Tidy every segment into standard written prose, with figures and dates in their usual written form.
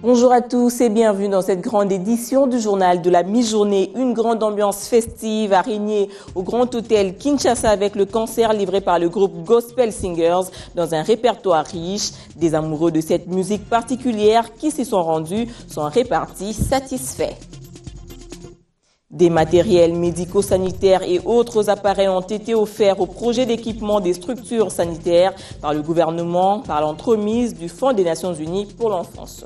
Bonjour à tous et bienvenue dans cette grande édition du journal de la mi-journée. Une grande ambiance festive a régné au Grand Hôtel Kinshasa avec le concert livré par le groupe Gospel Singers dans un répertoire riche. Des amoureux de cette musique particulière qui s'y sont rendus sont répartis satisfaits. Des matériels médico-sanitaires et autres appareils ont été offerts au projet d'équipement des structures sanitaires par le gouvernement par l'entremise du Fonds des Nations Unies pour l'enfance.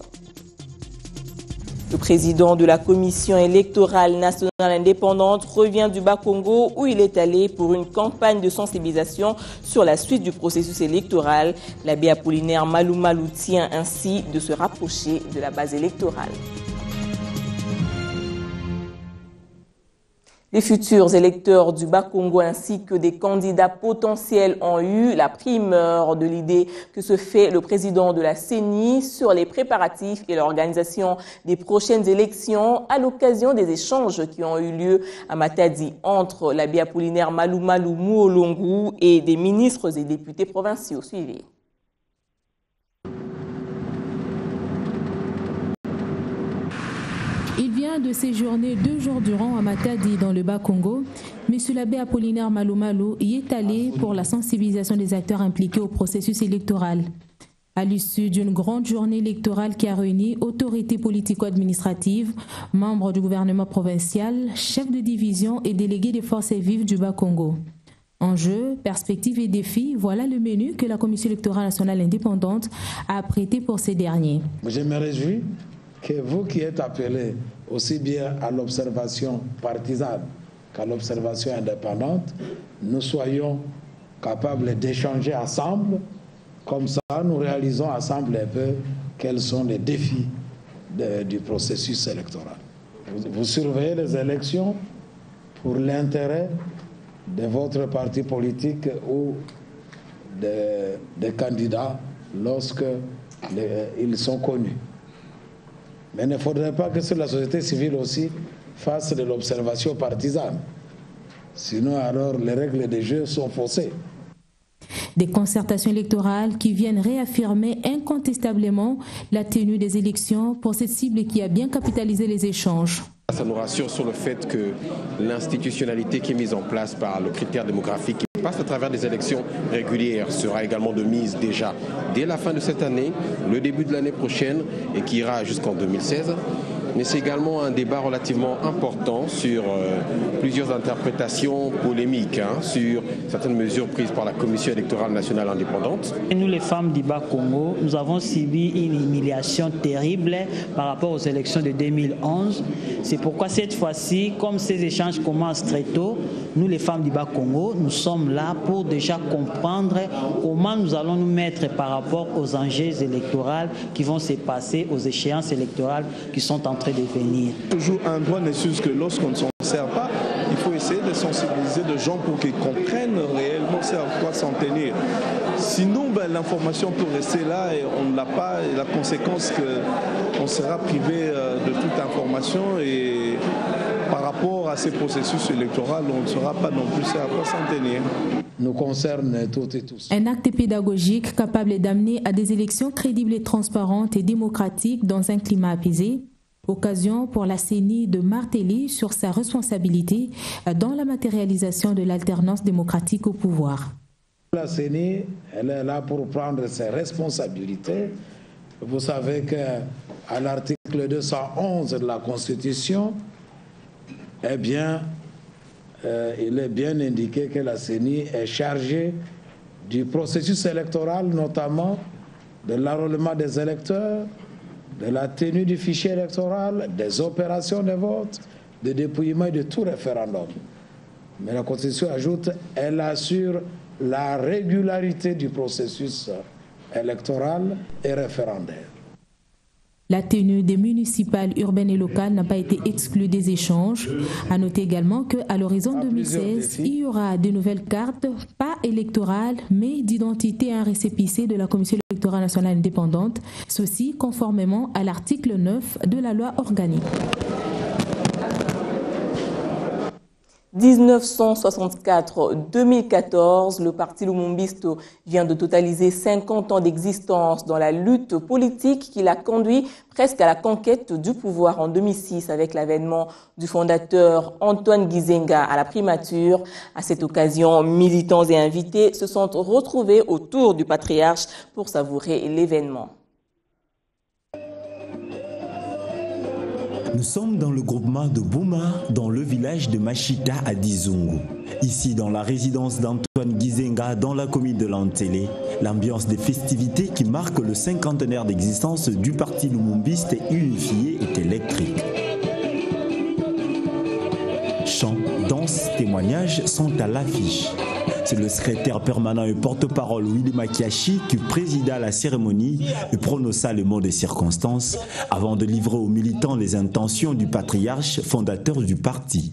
Le président de la Commission électorale nationale indépendante revient du Bas-Congo où il est allé pour une campagne de sensibilisation sur la suite du processus électoral. L'abbé Apollinaire Malou Malou tient ainsi de se rapprocher de la base électorale. Les futurs électeurs du Bas-Congo ainsi que des candidats potentiels ont eu la primeur de l'idée que se fait le président de la CENI sur les préparatifs et l'organisation des prochaines élections à l'occasion des échanges qui ont eu lieu à Matadi entre l'abbé Apollinaire Malou Malou Mouolongu et des ministres et députés provinciaux. Suivez. Il vient de séjourner 2 jours durant à Matadi dans le Bas-Congo. Monsieur l'abbé Apollinaire Malou Malou y est allé pour la sensibilisation des acteurs impliqués au processus électoral. À l'issue d'une grande journée électorale qui a réuni autorités politico-administratives, membres du gouvernement provincial, chefs de division et délégués des forces vives du Bas-Congo. Enjeux, perspectives et défis, voilà le menu que la Commission électorale nationale indépendante a apprêté pour ces derniers. Je me réjouis que vous qui êtes appelés aussi bien à l'observation partisane qu'à l'observation indépendante, nous soyons capables d'échanger ensemble. Comme ça, nous réalisons ensemble un peu quels sont les défis du processus électoral. Vous surveillez les élections pour l'intérêt de votre parti politique ou des candidats lorsque ils sont connus. Mais il ne faudrait pas que la société civile aussi fasse de l'observation partisane. Sinon, alors, les règles des jeux sont faussées. Des concertations électorales qui viennent réaffirmer incontestablement la tenue des élections pour cette cible qui a bien capitalisé les échanges. Ça nous rassure sur le fait que l'institutionnalité qui est mise en place par le critère démographique qui passe à travers des élections régulières sera également de mise déjà dès la fin de cette année, le début de l'année prochaine et qui ira jusqu'en 2016. Mais c'est également un débat relativement important sur plusieurs interprétations polémiques sur certaines mesures prises par la Commission électorale nationale indépendante. Nous, les femmes du Bas-Congo, nous avons subi une humiliation terrible par rapport aux élections de 2011. C'est pourquoi cette fois-ci, comme ces échanges commencent très tôt, nous, les femmes du Bas-Congo, nous sommes là pour déjà comprendre comment nous allons nous mettre par rapport aux enjeux électoraux qui vont se passer, aux échéances électorales qui sont en train de venir. Toujours un droit n'est sûr que lorsqu'on ne s'en sert pas, il faut essayer de sensibiliser les gens pour qu'ils comprennent réellement c'est à quoi s'en tenir. Sinon, l'information peut rester là et on n'a pas, et la conséquence qu'on sera privé de toute information et par rapport à ces processus électoraux, on ne saura pas non plus à quoi s'en tenir. Nous concerne toutes et tous. Un acte pédagogique capable d'amener à des élections crédibles et transparentes et démocratiques dans un climat apaisé. Occasion pour la CENI de marteler sur sa responsabilité dans la matérialisation de l'alternance démocratique au pouvoir. La CENI, elle est là pour prendre ses responsabilités. Vous savez qu'à l'article 211 de la Constitution, eh bien, il est bien indiqué que la CENI est chargée du processus électoral, notamment de l'enrôlement des électeurs, de la tenue du fichier électoral, des opérations de vote, de dépouillement et de tout référendum. Mais la Constitution ajoute, elle assure la régularité du processus électoral et référendaire. La tenue des municipales urbaines et locales n'a pas été exclue des échanges. À noter également qu'à l'horizon 2016, il y aura de nouvelles cartes, pas électorales, mais d'identité et un récépissé de la Commission électorale nationale indépendante, ceci conformément à l'article 9 de la loi organique. 1964-2014, le parti lumumbiste vient de totaliser 50 ans d'existence dans la lutte politique qui l'a conduit presque à la conquête du pouvoir en 2006 avec l'avènement du fondateur Antoine Gizenga à la primature. À cette occasion, militants et invités se sont retrouvés autour du patriarche pour savourer l'événement. Nous sommes dans le groupement de Bouma, dans le village de Machita à Dizungu. Ici, dans la résidence d'Antoine Gizenga, dans la commune de Lantélé, l'ambiance des festivités qui marquent le cinquantenaire d'existence du parti lumumbiste unifié est électrique. Chants, danses, témoignages sont à l'affiche. C'est le secrétaire permanent et porte-parole Willy Makiashi qui présida la cérémonie et prononça le mot des circonstances avant de livrer aux militants les intentions du patriarche fondateur du parti.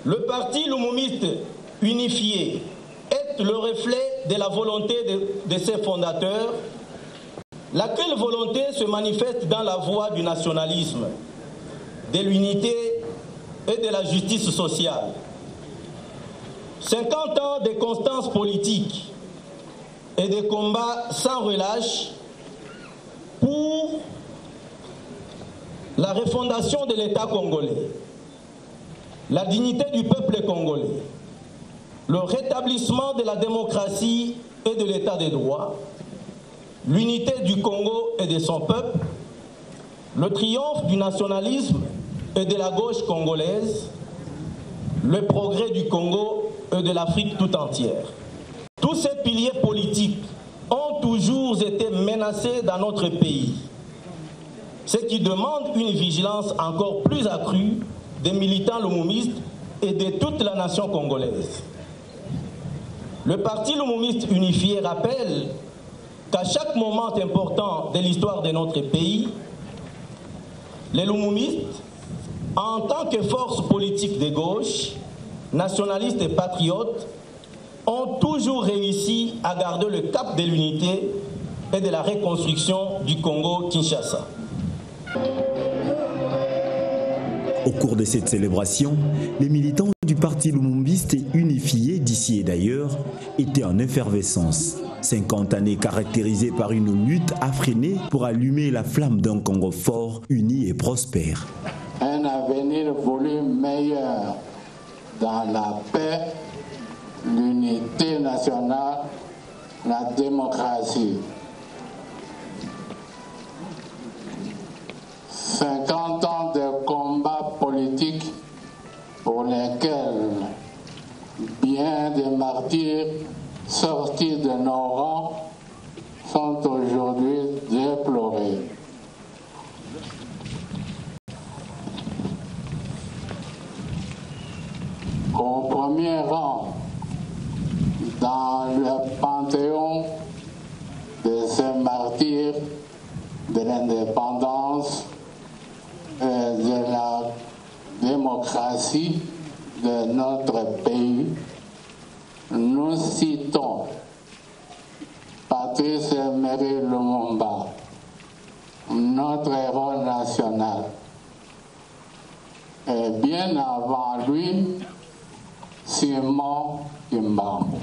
Le parti lumumbiste unifié est le reflet de la volonté de ses fondateurs, laquelle volonté se manifeste dans la voie du nationalisme, de l'unité et de la justice sociale. 50 ans de constance politique et de combats sans relâche pour la refondation de l'État congolais, la dignité du peuple congolais, le rétablissement de la démocratie et de l'État des droits, l'unité du Congo et de son peuple, le triomphe du nationalisme et de la gauche congolaise, le progrès du Congo et de l'Afrique tout entière. Tous ces piliers politiques ont toujours été menacés dans notre pays, ce qui demande une vigilance encore plus accrue des militants lumumbistes et de toute la nation congolaise. Le parti lumumbiste unifié rappelle qu'à chaque moment important de l'histoire de notre pays, les lumumbistes, en tant que force politique de gauche, nationalistes et patriotes, ont toujours réussi à garder le cap de l'unité et de la reconstruction du Congo-Kinshasa. Au cours de cette célébration, les militants du parti lumumbiste unifié d'ici et d'ailleurs étaient en effervescence. 50 années caractérisées par une lutte affrénée pour allumer la flamme d'un Congo fort, uni et prospère. Un avenir voulu meilleur dans la paix, l'unité nationale, la démocratie. 50 ans de combats politiques pour lesquels bien des martyrs sortis de nos rangs sont aujourd'hui déplorés. Au premier rang, dans le panthéon de ces martyrs de l'indépendance et de la démocratie de notre pays, nous citons Patrice Emery Lumumba, notre héros national. Et bien avant lui, Simon Kimbangu.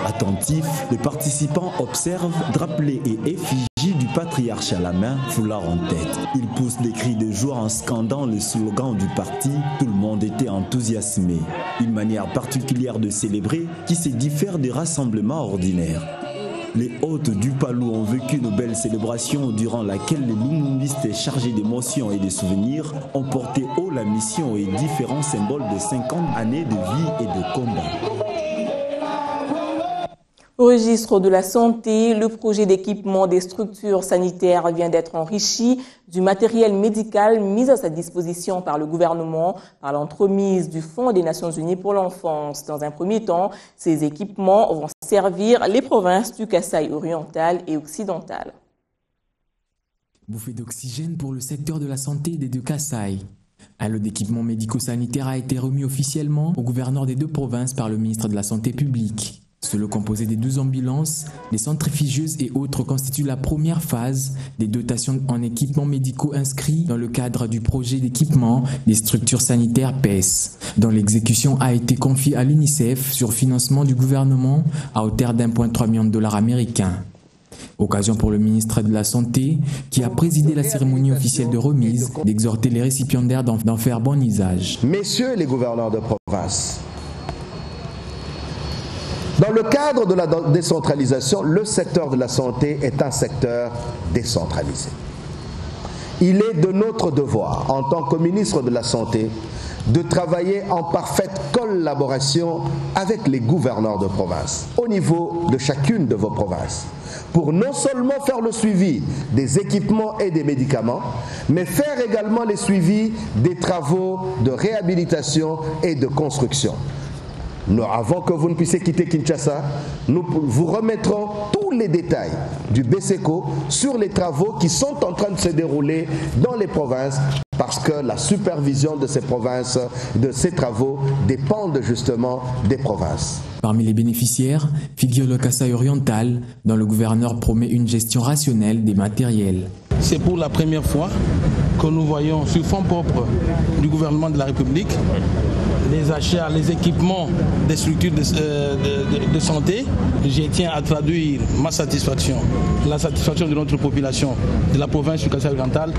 Attentifs, les participants observent, drapelés et effigies du patriarche à la main, foulard en tête. Ils poussent des cris de joie en scandant le slogan du parti. Tout le monde était enthousiasmé. Une manière particulière de célébrer qui se diffère des rassemblements ordinaires. Les hôtes du Palou ont vécu une belle célébration durant laquelle les lumumbistes chargés d'émotions et de souvenirs ont porté haut la mission et différents symboles de 50 années de vie et de combat. Au registre de la santé, le projet d'équipement des structures sanitaires vient d'être enrichi du matériel médical mis à sa disposition par le gouvernement par l'entremise du Fonds des Nations Unies pour l'enfance. Dans un premier temps, ces équipements vont servir les provinces du Kasaï oriental et occidental. Bouffée d'oxygène pour le secteur de la santé des deux Kasaï. Un lot d'équipements médico-sanitaires a été remis officiellement au gouverneur des deux provinces par le ministre de la Santé publique. Ce lot composé des 12 ambulances, des centrifugeuses et autres constitue la première phase des dotations en équipements médicaux inscrits dans le cadre du projet d'équipement des structures sanitaires PES, dont l'exécution a été confiée à l'UNICEF sur financement du gouvernement à hauteur d'1,3 million de dollars américains. Occasion pour le ministre de la Santé, qui a présidé la cérémonie officielle de remise, d'exhorter les récipiendaires d'en faire bon usage. Messieurs les gouverneurs de province, dans le cadre de la décentralisation, le secteur de la santé est un secteur décentralisé. Il est de notre devoir, en tant que ministre de la Santé, de travailler en parfaite collaboration avec les gouverneurs de province, au niveau de chacune de vos provinces, pour non seulement faire le suivi des équipements et des médicaments, mais faire également le suivi des travaux de réhabilitation et de construction. Avant que vous ne puissiez quitter Kinshasa, nous vous remettrons tous les détails du BSECO sur les travaux qui sont en train de se dérouler dans les provinces, parce que la supervision de ces provinces, de ces travaux, dépendent justement des provinces. Parmi les bénéficiaires figure le Kasaï oriental, dont le gouverneur promet une gestion rationnelle des matériels. C'est pour la première fois que nous voyons sur fonds propres du gouvernement de la République les achats, les équipements des structures de santé. Je tiens à traduire ma satisfaction, la satisfaction de notre population de la province du Kasaï oriental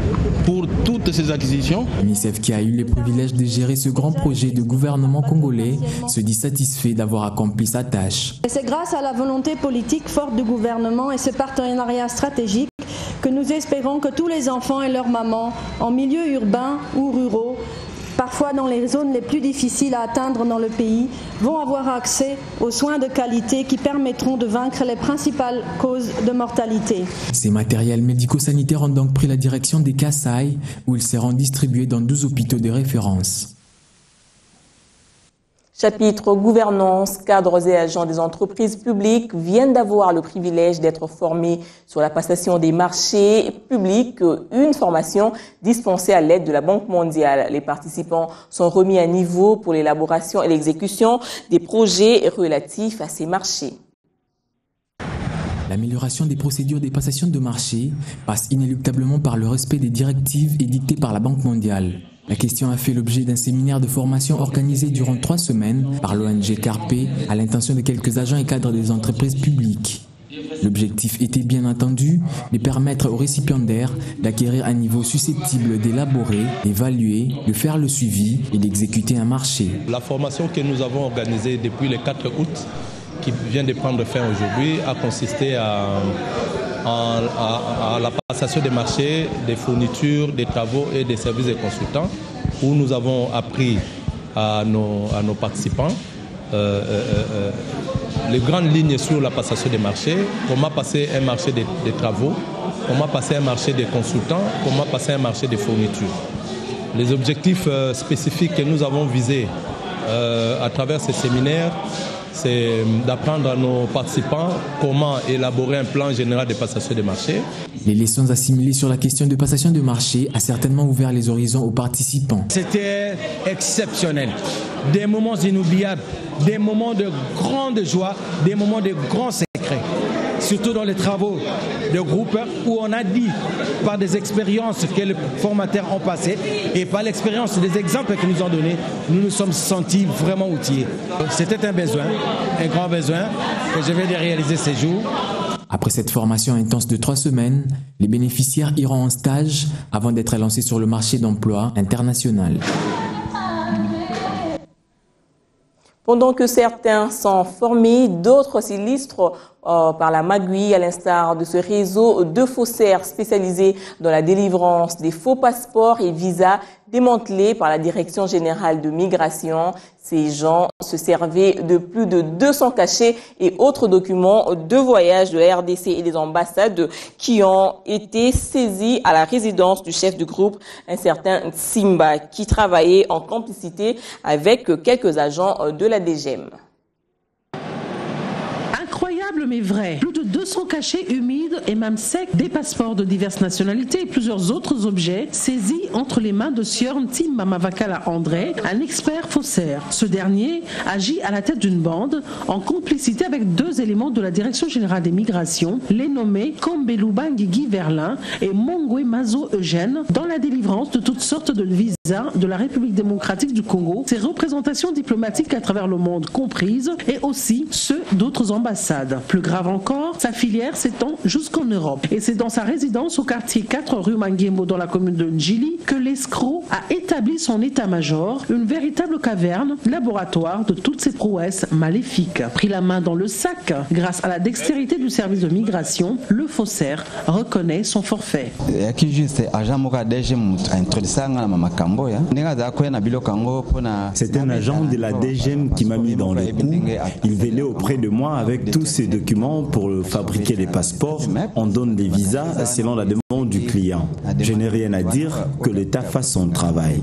pour toutes ces acquisitions. L'UNICEF, qui a eu le privilège de gérer ce grand projet de gouvernement congolais, se dit satisfait d'avoir accompli sa tâche. C'est grâce à la volonté politique forte du gouvernement et ce partenariat stratégique que nous espérons que tous les enfants et leurs mamans, en milieu urbain ou ruraux, parfois dans les zones les plus difficiles à atteindre dans le pays, vont avoir accès aux soins de qualité qui permettront de vaincre les principales causes de mortalité. Ces matériels médico-sanitaires ont donc pris la direction des Kasaï, où ils seront distribués dans 12 hôpitaux de référence. Chapitre gouvernance, cadres et agents des entreprises publiques viennent d'avoir le privilège d'être formés sur la passation des marchés publics, une formation dispensée à l'aide de la Banque mondiale. Les participants sont remis à niveau pour l'élaboration et l'exécution des projets relatifs à ces marchés. L'amélioration des procédures des passations de marché passe inéluctablement par le respect des directives édictées par la Banque mondiale. La question a fait l'objet d'un séminaire de formation organisé durant 3 semaines par l'ONG Carpe à l'intention de quelques agents et cadres des entreprises publiques. L'objectif était bien entendu de permettre aux récipiendaires d'acquérir un niveau susceptible d'élaborer, d'évaluer, de faire le suivi et d'exécuter un marché. La formation que nous avons organisée depuis le 4 août, qui vient de prendre fin aujourd'hui, a consisté à la passation des marchés, des fournitures, des travaux et des services de consultants, où nous avons appris à nos participants les grandes lignes sur la passation des marchés, comment passer un marché des travaux, comment passer un marché des consultants, comment passer un marché des fournitures. Les objectifs spécifiques que nous avons visés à travers ces séminaires, c'est d'apprendre à nos participants comment élaborer un plan général de passation des marchés. Les leçons assimilées sur la question de passation de marché a certainement ouvert les horizons aux participants. C'était exceptionnel. Des moments inoubliables, des moments de grande joie, des moments de grands secrets. Surtout dans les travaux de groupe où on a dit par des expériences que les formateurs ont passées et par l'expérience des exemples qu'ils nous ont donnés, nous nous sommes sentis vraiment outillés. C'était un besoin, un grand besoin que je vais de réaliser ces jours. Après cette formation intense de 3 semaines, les bénéficiaires iront en stage avant d'être lancés sur le marché d'emploi international. Pendant que certains sont formés, d'autres s'illustrent par la magouille, à l'instar de ce réseau de faussaires spécialisés dans la délivrance des faux passeports et visas démantelés par la Direction générale de migration. Ces gens se servaient de plus de 200 cachets et autres documents de voyage de la RDC et des ambassades qui ont été saisis à la résidence du chef du groupe, un certain Simba, qui travaillait en complicité avec quelques agents de la DGM. Incroyable mais vrai. Plus de 200 cachets humides et même secs, des passeports de diverses nationalités et plusieurs autres objets saisis entre les mains de Sieur Tim Mamavakala André, un expert faussaire. Ce dernier agit à la tête d'une bande en complicité avec 2 éléments de la Direction générale des migrations, les nommés Kombeluba Guigui Verlin et Mongwe Mazo Eugène, dans la délivrance de toutes sortes de visas de la République démocratique du Congo, ses représentations diplomatiques à travers le monde comprises et aussi ceux d'autres ambassades. Plus grave encore, sa filière s'étend jusqu'en Europe. Et c'est dans sa résidence au quartier 4 rue Manguembo dans la commune de Njili que l'escroc a établi son état-major, une véritable caverne, laboratoire de toutes ces prouesses maléfiques. Pris la main dans le sac, grâce à la dextérité du service de migration, le faussaire reconnaît son forfait. C'est un agent de la DGM qui m'a mis dans le coup. Il venait auprès de moi avec tous ses documents pour fabriquer les passeports. On donne les visas selon la demande du client. Je n'ai rien à dire, que l'État fasse son travail.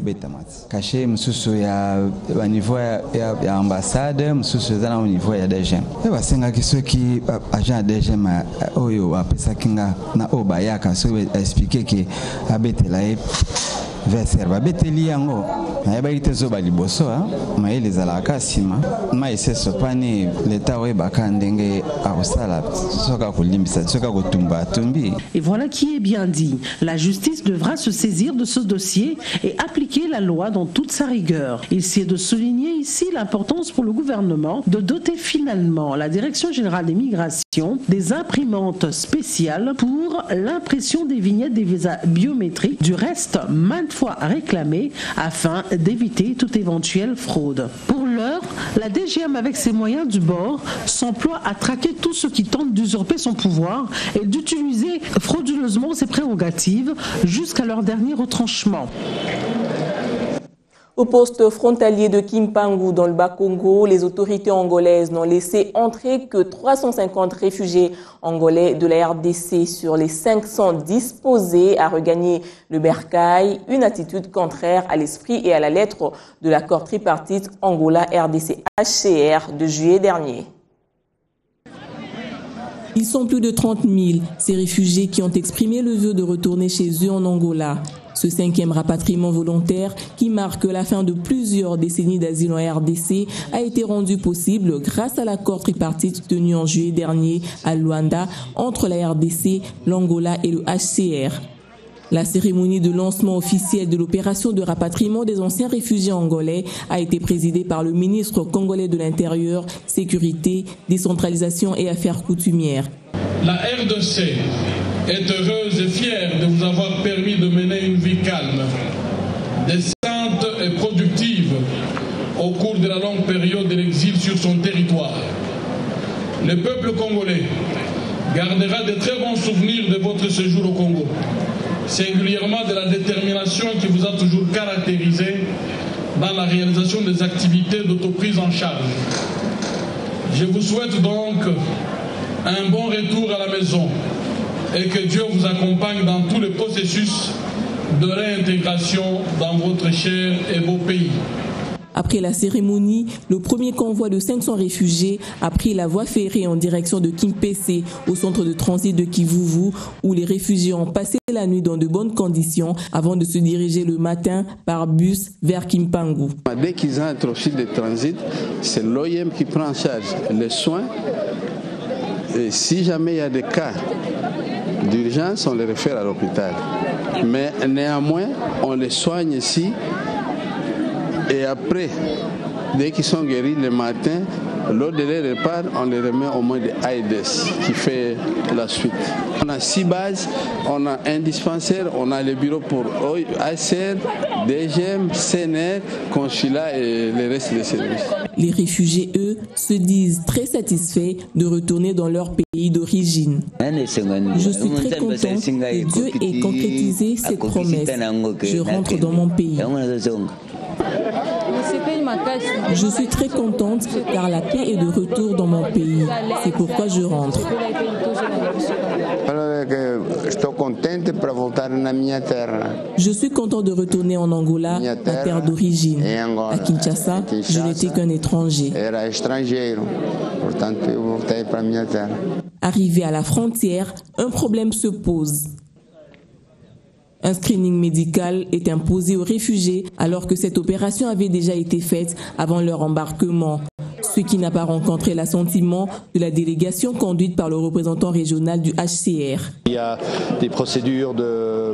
Et voilà qui est bien dit. La justice devra se saisir de ce dossier et appliquer la loi dans toute sa rigueur. Il s'est de souligner ici l'importance pour le gouvernement de doter finalement la Direction générale des migrations des imprimantes spéciales pour l'impression des vignettes des visas biométriques, du reste maintes fois réclamées afin d'éviter toute éventuelle fraude. Pour l'heure, la DGM avec ses moyens du bord s'emploie à traquer tous ceux qui tentent d'usurper son pouvoir et d'utiliser frauduleusement ses prérogatives jusqu'à leur dernier retranchement. Au poste frontalier de Kimpangu dans le Bas-Congo, les autorités angolaises n'ont laissé entrer que 350 réfugiés angolais de la RDC sur les 500 disposés à regagner le bercail, une attitude contraire à l'esprit et à la lettre de l'accord tripartite Angola-RDC-HCR de juillet dernier. Ils sont plus de 30 000, ces réfugiés qui ont exprimé le vœu de retourner chez eux en Angola. Ce 5e rapatriement volontaire, qui marque la fin de plusieurs décennies d'asile en RDC, a été rendu possible grâce à l'accord tripartite tenu en juillet dernier à Luanda entre la RDC, l'Angola et le HCR. La cérémonie de lancement officiel de l'opération de rapatriement des anciens réfugiés angolais a été présidée par le ministre congolais de l'Intérieur, Sécurité, Décentralisation et Affaires coutumières. La RDC est heureuse et fière de vous avoir permis de mener une vie calme, décente et productive au cours de la longue période de l'exil sur son territoire. Le peuple congolais gardera de très bons souvenirs de votre séjour au Congo, singulièrement de la détermination qui vous a toujours caractérisé dans la réalisation des activités d'autoprise en charge. Je vous souhaite donc un bon retour à la maison et que Dieu vous accompagne dans tout le processus de réintégration dans votre cher et beau pays. Après la cérémonie, le premier convoi de 500 réfugiés a pris la voie ferrée en direction de Kimpese, au centre de transit de Kivuvu, où les réfugiés ont passé la nuit dans de bonnes conditions avant de se diriger le matin par bus vers Kimpangu. Dès qu'ils entrent au site de transit, c'est l'OIM qui prend en charge les soins. Et si jamais il y a des cas d'urgence, on les réfère à l'hôpital. Mais néanmoins, on les soigne ici. Et après, dès qu'ils sont guéris le matin, lors de leur repas, on les remet au moins de AIDS qui fait la suite. On a 6 bases, on a un dispensaire, on a le bureau pour ACR, DGM, CNR, consulat et le reste des services. Les réfugiés, eux, se disent très satisfaits de retourner dans leur pays d'origine. Je suis très content que Dieu ait concrétisé cette promesse. Je rentre dans mon pays. Je suis très contente car la paix est de retour dans mon pays. C'est pourquoi je rentre. Je suis content de retourner en Angola, ma terre d'origine. À Kinshasa, je n'étais qu'un étranger. Arrivé à la frontière, un problème se pose. Un screening médical est imposé aux réfugiés alors que cette opération avait déjà été faite avant leur embarquement. Ce qui n'a pas rencontré l'assentiment de la délégation conduite par le représentant régional du HCR. Il y a des procédures de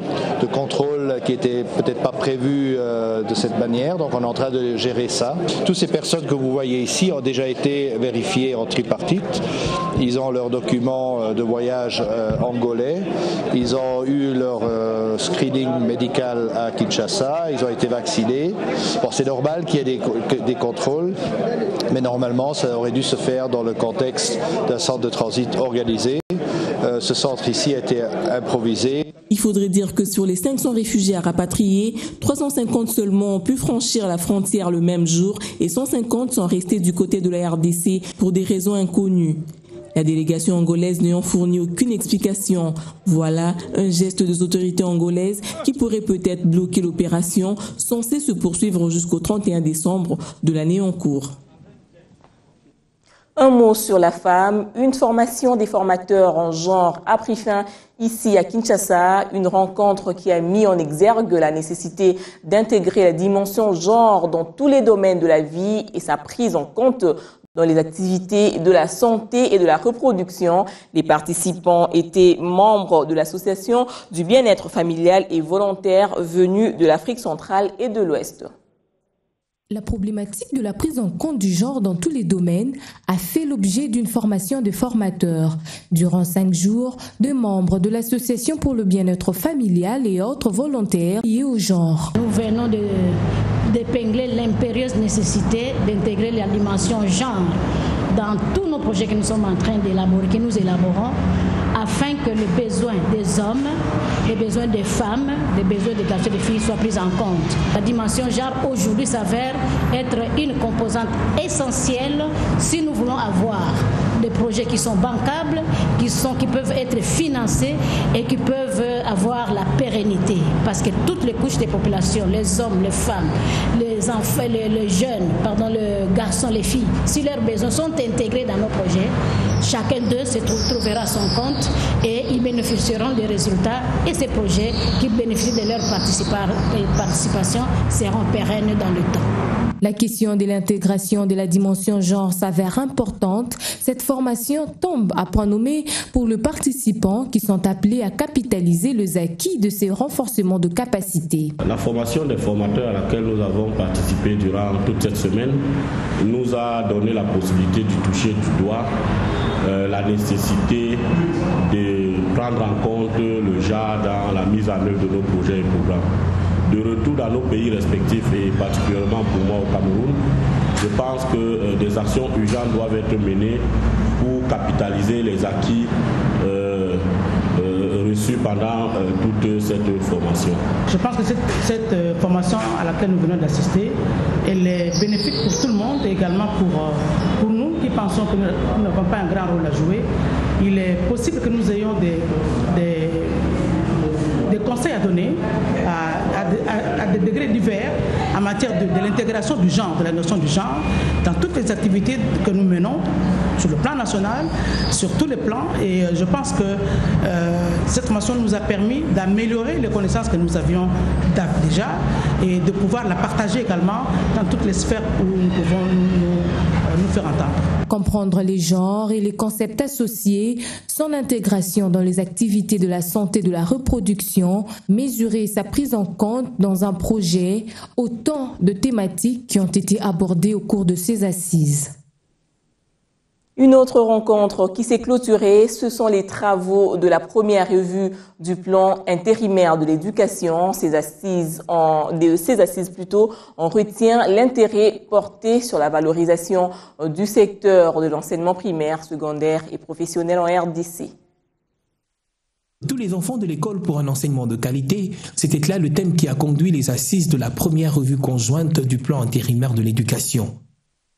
contrôle qui n'étaient peut-être pas prévues de cette manière, donc on est en train de gérer ça. Toutes ces personnes que vous voyez ici ont déjà été vérifiées en tripartite. Ils ont leurs documents de voyage angolais, ils ont eu leur screening médical à Kinshasa, ils ont été vaccinés. Bon, c'est normal qu'il y ait des contrôles, mais normalement ça aurait dû se faire dans le contexte d'un centre de transit organisé. Ce centre ici a été improvisé. Il faudrait dire que sur les 500 réfugiés à rapatrier, 350 seulement ont pu franchir la frontière le même jour et 150 sont restés du côté de la RDC pour des raisons inconnues. La délégation angolaise n'ayant fourni aucune explication. Voilà un geste des autorités angolaises qui pourrait peut-être bloquer l'opération censée se poursuivre jusqu'au 31 décembre de l'année en cours. Un mot sur la femme. Une formation des formateurs en genre a pris fin ici à Kinshasa. Une rencontre qui a mis en exergue la nécessité d'intégrer la dimension genre dans tous les domaines de la vie et sa prise en compte dans les activités de la santé et de la reproduction. Les participants étaient membres de l'association du bien-être familial et volontaire venus de l'Afrique centrale et de l'Ouest. La problématique de la prise en compte du genre dans tous les domaines a fait l'objet d'une formation de formateurs. Durant 5 jours, 2 membres de l'Association pour le bien-être familial et autres volontaires liés au genre. Nous venons d'épingler l'impérieuse nécessité d'intégrer la dimension genre dans tous nos projets que nous sommes en train d'élaborer, que nous élaborons, afin que les besoins des hommes, les besoins des femmes, les besoins des garçons et des filles soient pris en compte. La dimension genre aujourd'hui s'avère être une composante essentielle si nous voulons avoir des projets qui sont bancables, qui peuvent être financés et qui peuvent avoir la pérennité. Parce que toutes les couches des populations, les hommes, les femmes, les enfants, les jeunes, les garçons, les filles, si leurs besoins sont intégrés dans nos projets, chacun d'eux se trouvera son compte et ils bénéficieront des résultats et ces projets qui bénéficient de leur participation seront pérennes dans le temps. La question de l'intégration de la dimension genre s'avère importante. Cette formation tombe à point nommé pour les participants qui sont appelés à capitaliser les acquis de ces renforcements de capacités. La formation des formateurs à laquelle nous avons participé durant toute cette semaine nous a donné la possibilité de toucher du doigt la nécessité de prendre en compte le genre dans la mise en œuvre de nos projets et programmes. De retour dans nos pays respectifs et particulièrement pour moi au Cameroun, je pense que des actions urgentes doivent être menées pour capitaliser les acquis reçus pendant toute cette formation. Je pense que cette formation à laquelle nous venons d'assister, elle est bénéfique pour tout le monde et également pour nous qui pensons que nous n'avons pas un grand rôle à jouer. Il est possible que nous ayons des conseils à donner à des degrés divers en matière de l'intégration du genre, de la notion du genre, dans toutes les activités que nous menons sur le plan national, sur tous les plans. Et je pense que cette formation nous a permis d'améliorer les connaissances que nous avions déjà et de pouvoir la partager également dans toutes les sphères où nous pouvons nous faire entendre. Comprendre les genres et les concepts associés, son intégration dans les activités de la santé et de la reproduction, mesurer sa prise en compte dans un projet, autant de thématiques qui ont été abordées au cours de ces assises. Une autre rencontre qui s'est clôturée, ce sont les travaux de la première revue du plan intérimaire de l'éducation. Ces assises, on retient l'intérêt porté sur la valorisation du secteur de l'enseignement primaire, secondaire et professionnel en RDC. Tous les enfants de l'école pour un enseignement de qualité, c'était là le thème qui a conduit les assises de la première revue conjointe du plan intérimaire de l'éducation.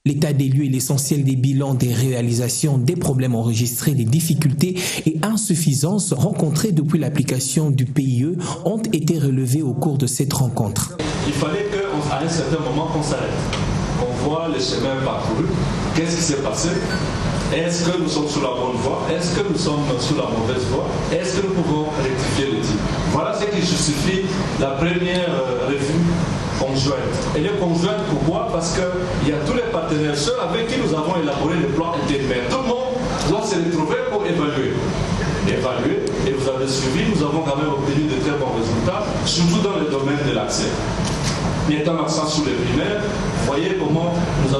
L'état des lieux et l'essentiel des bilans, des réalisations, des problèmes enregistrés, des difficultés et insuffisances rencontrées depuis l'application du PIE ont été relevés au cours de cette rencontre. Il fallait qu'à un certain moment qu'on s'arrête, qu'on voit le chemin parcouru, qu'est-ce qui s'est passé Est-ce que nous sommes sur la bonne voie? Est-ce que nous sommes sur la mauvaise voie? Est-ce que nous pouvons rectifier le tir? Voilà ce qui justifie la première revue conjointe. Elle est conjointe pourquoi? Parce qu'il y a tous les partenaires seuls avec qui nous avons élaboré le plan intérimaire. Tout le monde doit se retrouver pour évaluer. Et vous avez suivi, nous avons quand même obtenu de très bons résultats, surtout dans le domaine de l'accès. Mettant l'accent sur les primaires, voyez comment nous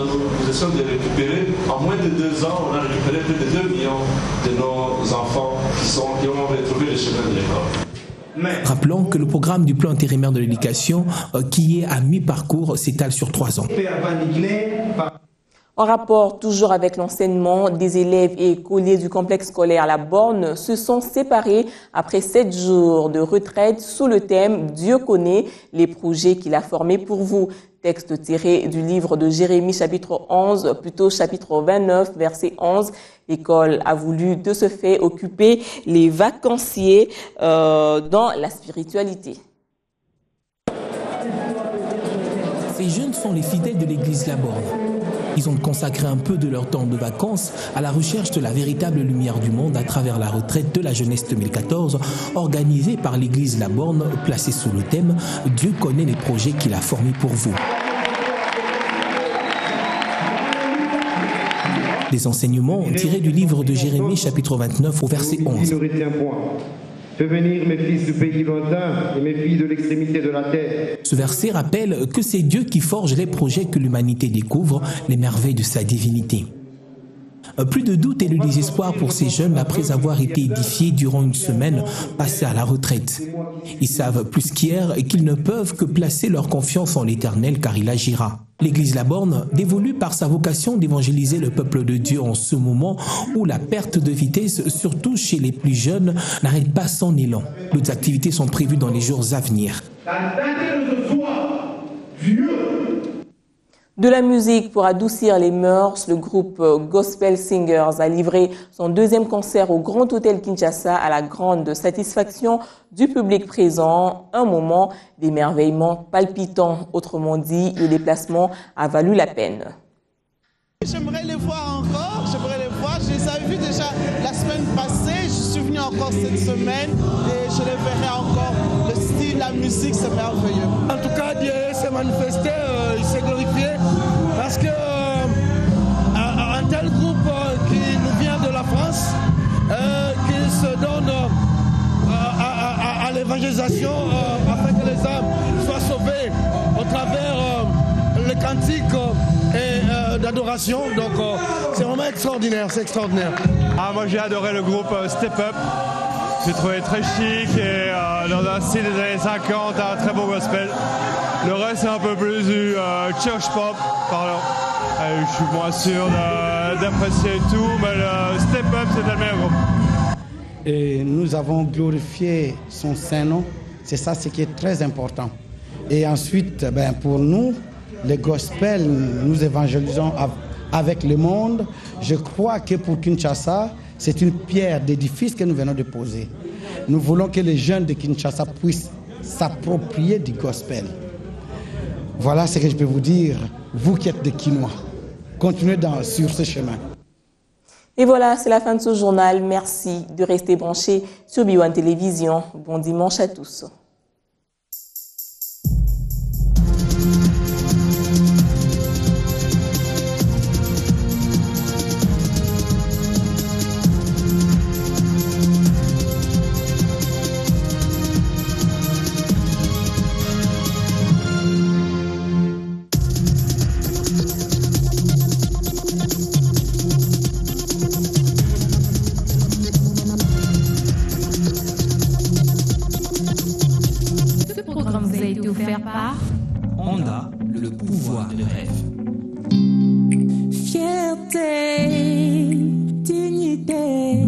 essayons de récupérer, en moins de 2 ans, on a récupéré plus de 2 millions de nos enfants qui ont retrouvé le chemin de l'école. Rappelons que le programme du plan intérimaire de l'éducation, qui est à mi-parcours, s'étale sur 3 ans. En rapport toujours avec l'enseignement, des élèves et écoliers du complexe scolaire La Borne se sont séparés après 7 jours de retraite sous le thème « Dieu connaît les projets qu'il a formés pour vous ». Texte tiré du livre de Jérémie chapitre 11, plutôt chapitre 29, verset 11. L'école a voulu de ce fait occuper les vacanciers dans la spiritualité. Ces jeunes sont les fidèles de l'église La Borne. Ils ont consacré un peu de leur temps de vacances à la recherche de la véritable lumière du monde à travers la retraite de la jeunesse 2014 organisée par l'église La Borne, placée sous le thème « Dieu connaît les projets qu'il a formés pour vous ». Des enseignements tirés du livre de Jérémie chapitre 29 au verset 11. Fais venir mes fils du pays lointain et mes filles de l'extrémité de la terre. Ce verset rappelle que c'est Dieu qui forge les projets que l'humanité découvre, les merveilles de sa divinité. Plus de doute et de désespoir pour ces jeunes après avoir été édifiés durant une semaine passée à la retraite. Ils savent plus qu'hier qu'ils ne peuvent que placer leur confiance en l'Éternel car il agira. L'église La Borne, dévolue par sa vocation d'évangéliser le peuple de Dieu en ce moment où la perte de vitesse, surtout chez les plus jeunes, n'arrête pas son élan. D'autres activités sont prévues dans les jours à venir. De la musique pour adoucir les mœurs, le groupe Gospel Singers a livré son 2e concert au Grand Hôtel Kinshasa à la grande satisfaction du public présent. Un moment d'émerveillement palpitant. Autrement dit, le déplacement a valu la peine. J'aimerais les voir encore, Je les avais vus déjà la semaine passée, je suis venu encore cette semaine et je les verrai encore. Le style, la musique, c'est merveilleux. En tout cas, Dieu s'est manifesté, il s'est glorifié parce que un tel groupe qui nous vient de la France, qui se donne à l'évangélisation afin que les âmes soient sauvées au travers les cantiques et d'adoration. Donc c'est vraiment extraordinaire, c'est extraordinaire. Moi j'ai adoré le groupe Step Up. J'ai trouvé très chic et dans un style des années 50, un très beau gospel. Le reste c'est un peu plus du church pop, pardon. Je suis moins sûr d'apprécier tout, mais le Step Up c'était le meilleur groupe. Et nous avons glorifié son Saint-Nom, c'est ça ce qui est très important. Et ensuite, pour nous, les gospels, nous évangélisons avec le monde. Je crois que pour Kinshasa, c'est une pierre d'édifice que nous venons de poser. Nous voulons que les jeunes de Kinshasa puissent s'approprier du gospel. Voilà ce que je peux vous dire, vous qui êtes des Kinois. Continuez sur ce chemin. Et voilà, c'est la fin de ce journal. Merci de rester branchés sur B1 Télévision. Bon dimanche à tous. Honda, le pouvoir de rêve. Fierté, dignité,